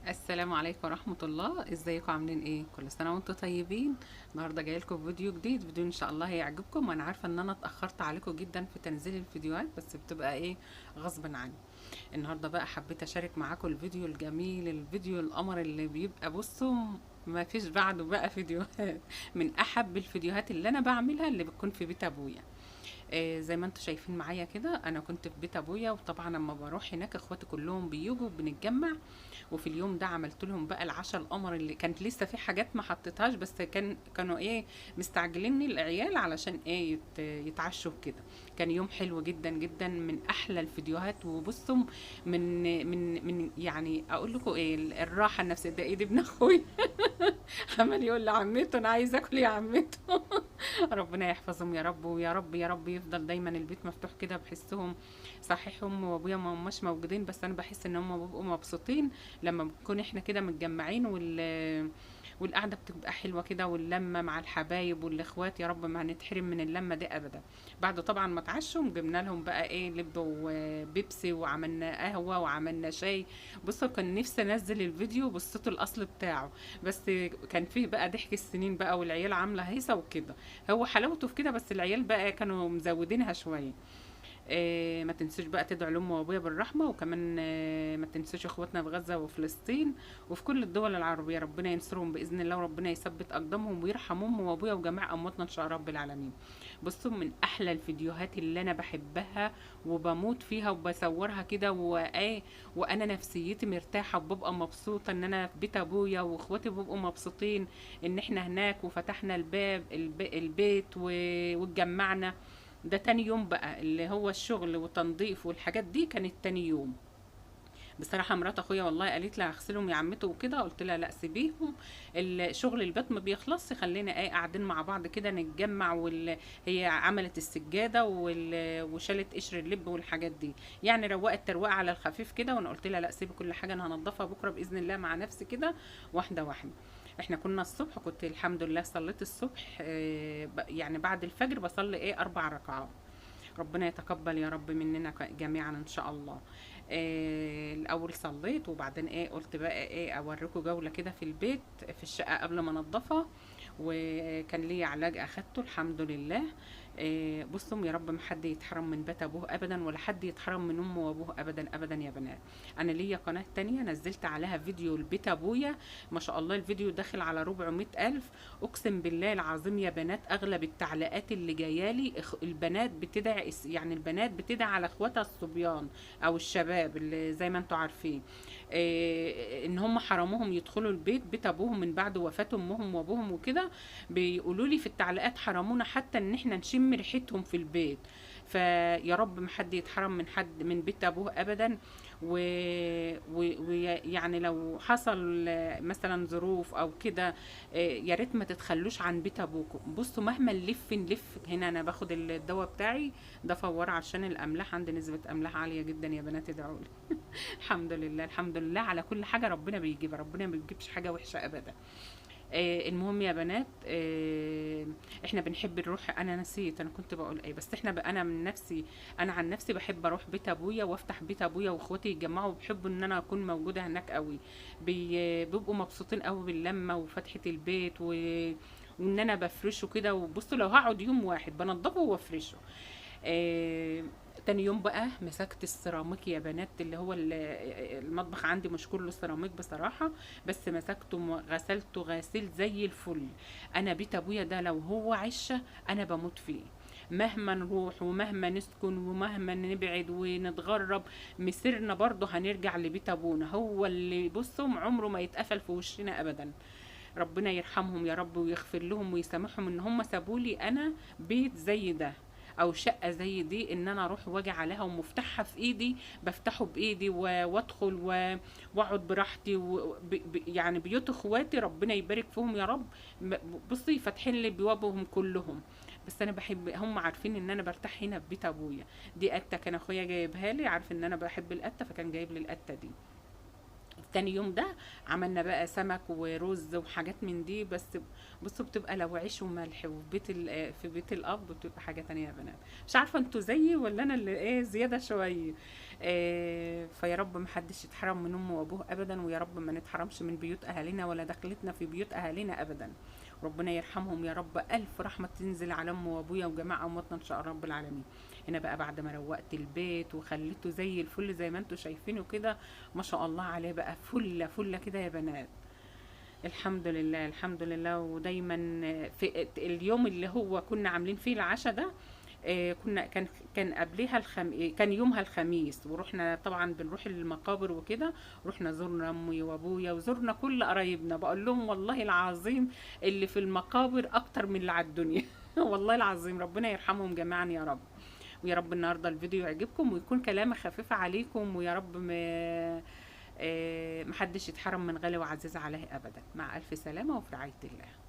السلام عليكم ورحمة الله. ازيكم عاملين ايه؟ كل سنة وانتم طيبين. النهاردة جاي لكم فيديو جديد، فيديو ان شاء الله هيعجبكم. وانا عارفة ان انا اتأخرت عليكم جدا في تنزيل الفيديوهات، بس بتبقى ايه، غصبا عني. النهاردة بقى حبيت اشارك معاكم الفيديو الجميل، الفيديو القمر اللي بيبقى بصوا ما فيش بعده بقى فيديوهات من احب الفيديوهات اللي انا بعملها، اللي بتكون في بيت ابويا. زي ما انتم شايفين معايا كده، انا كنت في بيت ابويا، وطبعا لما بروح هناك اخواتي كلهم بيجوا بنتجمع. وفي اليوم ده عملت لهم بقى العشاء القمر، اللي كانت لسه في حاجات ما حطيتهاش، بس كانوا ايه، مستعجليني العيال علشان ايه يتعشوا كده. كان يوم حلو جدا جدا، من احلى الفيديوهات. وبصوا، من يعني اقول لكم ايه، الراحه النفسيه ده ايه، دي ابن اخوي عمال يقول لعمته انا عايز اكل يا عمته. ربنا يحفظهم يا رب، ويا رب يا رب يفضل دايما البيت مفتوح كده. بحسهم صحيح هم وابويا ما هماش موجودين، بس انا بحس ان هم بيبقوا مبسوطين لما بنكون احنا كده متجمعين، والقعده بتبقى حلوه كده، واللمه مع الحبايب والاخوات. يا رب ما هنتحرم من اللمه دي ابدا. بعد طبعا ما اتعشوا، جبنا لهم بقى ايه، لب وبيبسي، وعملنا قهوه وعملنا شاي. بصوا، كان نفسي انزل الفيديو بالصوت الاصلي بتاعه، بس كان فيه بقى ضحك السنين بقى، والعيال عامله هيصه وكده. هو حلاوته في كده، بس العيال بقى كانوا مزودينها شويه. ما تنسوش بقى تدعوا لأم وأبويا بالرحمة، وكمان ما تنسوش اخواتنا في غزة وفلسطين وفي كل الدول العربية. ربنا ينصرهم بإذن الله، وربنا يثبت أقدامهم ويرحم أم وأبويا وجميع أمواتنا إن شاء رب العالمين. بصوا، من أحلى الفيديوهات اللي أنا بحبها وبموت فيها وبصورها كده، وأنا نفسيتي مرتاحة، وببقى مبسوطة إن أنا في بيت أبويا، وإخواتي بيبقوا مبسوطين إن إحنا هناك، وفتحنا البيت واتجمعنا. ده تاني يوم بقى، اللي هو الشغل والتنظيف والحاجات دي كانت تاني يوم. بصراحة مرات اخويا والله قالت لي هغسلهم يا عمته وكده، قلت لها لا سيبيهم، الشغل البيت ما بيخلصش، خلينا ايه قاعدين مع بعض كده نتجمع. هي عملت السجادة وشالت قشر اللب والحاجات دي، يعني روقت تروقة على الخفيف كده. وانا قلت لها لا سيبي كل حاجة، انا هنضفها بكرة بإذن الله مع نفسي كده، واحدة واحدة. احنا كنا الصبح، كنت الحمد لله صليت الصبح، يعني بعد الفجر بصلي ايه 4 ركعات. ربنا يتقبل يا رب مننا جميعا ان شاء الله. الاول صليت، وبعدين ايه قلت بقى ايه اوريكم جوله كده في البيت، في الشقه قبل ما انضفها. وكان لي علاج اخدته الحمد لله. بصوا، يا رب ما حد يتحرم من بيت ابوه ابدا، ولا حد يتحرم من امه وابوه ابدا ابدا يا بنات. انا ليا قناه تانية نزلت عليها فيديو لبيت ابويا، ما شاء الله الفيديو داخل على 400 الف. اقسم بالله العظيم يا بنات، اغلب التعليقات اللي جايالي البنات بتدعي، يعني البنات بتدعي على اخواتها الصبيان او الشباب، اللي زي ما انتم عارفين ان هم حرموهم يدخلوا بيت ابوهم من بعد وفاة امهم وابوهم وكده. بيقولوا لي في التعليقات حرمونا حتى ان احنا نشم ريحتهم في البيت. فيا رب ما حد يتحرم من حد من بيت ابوه ابدا. ويعني لو حصل مثلا ظروف او كده، يا ريت ما تتخلوش عن بيت ابوكم. بصوا، مهما نلف هنا، انا باخد الدواء بتاعي ده فور عشان الاملاح، عندي نسبة املاح عالية جدا يا بنات، ادعوا لي. الحمد لله الحمد لله على كل حاجة ربنا بيجيبها، ربنا ما بيجيبش حاجة وحشة ابدا. المهم يا بنات، احنا بنحب نروح، انا نسيت انا كنت بقول ايه، بس احنا انا من نفسي، انا عن نفسي بحب اروح بيت ابويا وافتح بيت ابويا، واخواتي يتجمعوا، وبحب ان انا اكون موجوده هناك قوي. بيبقوا مبسوطين قوي باللمه وفتحه البيت وان انا بفرشه كده. وبصوا، لو هقعد يوم واحد بنضفه وافرشه. آه، تاني يوم بقى مسكت السيراميك يا بنات، اللي هو المطبخ عندي مش كله سيراميك بصراحة، بس مسكته غسلته غسيل زي الفل. انا بيت ابويا ده لو هو عشة انا بموت فيه. مهما نروح ومهما نسكن ومهما نبعد ونتغرب، مسيرنا برضه هنرجع لبيت ابونا، هو اللي بصوا عمره ما يتقفل في وشنا ابدا. ربنا يرحمهم يا رب، ويغفر لهم ويسامحهم ان هم سابولي انا بيت زي ده، او شقه زي دي، ان انا اروح واجي عليها ومفتاحها في ايدي، بفتحه بايدي وادخل واقعد براحتي. يعني بيوت اخواتي ربنا يبارك فيهم يا رب. بصي فاتحين لي بوابهم كلهم. بس انا بحب، هم عارفين ان انا برتاح هنا في بيت ابويا. دي قته كان اخويا جايبها لي، عارف ان انا بحب القته، فكان جايب لي القته دي. تاني يوم ده عملنا بقى سمك ورز وحاجات من دي. بس بصوا بتبقى لو عيش وملح وفي بيت في بيت الاب بتبقى حاجه تانية يا بنات. مش عارفه انتوا زيي ولا انا اللي ايه زياده شويه. فيا رب محدش يتحرم من امه وابوه ابدا، ويا رب ما نتحرمش من بيوت اهالينا ولا دخلتنا في بيوت اهالينا ابدا. ربنا يرحمهم يا رب، الف رحمه تنزل على امي وابويا وجميع امواتنا ان شاء رب العالمين. هنا بقى بعد ما روقت البيت وخليته زي الفل زي ما انتوا شايفينه كده، ما شاء الله عليه بقى فله فله كده يا بنات. الحمد لله الحمد لله. ودايما في اليوم اللي هو كنا عاملين فيه العشاء ده، كنا كان قبلها كان يومها الخميس، ورحنا طبعا بنروح المقابر وكده. رحنا زرنا امي وابويا وزرنا كل قرايبنا، بقول لهم والله العظيم اللي في المقابر اكتر من اللي على الدنيا. والله العظيم ربنا يرحمهم جميعا يا رب. ويا رب النهارده الفيديو يعجبكم ويكون كلامي خفيف عليكم، ويا رب محدش يتحرم من غالي وعزيز عليه ابدا. مع الف سلامه وفي رعايه الله.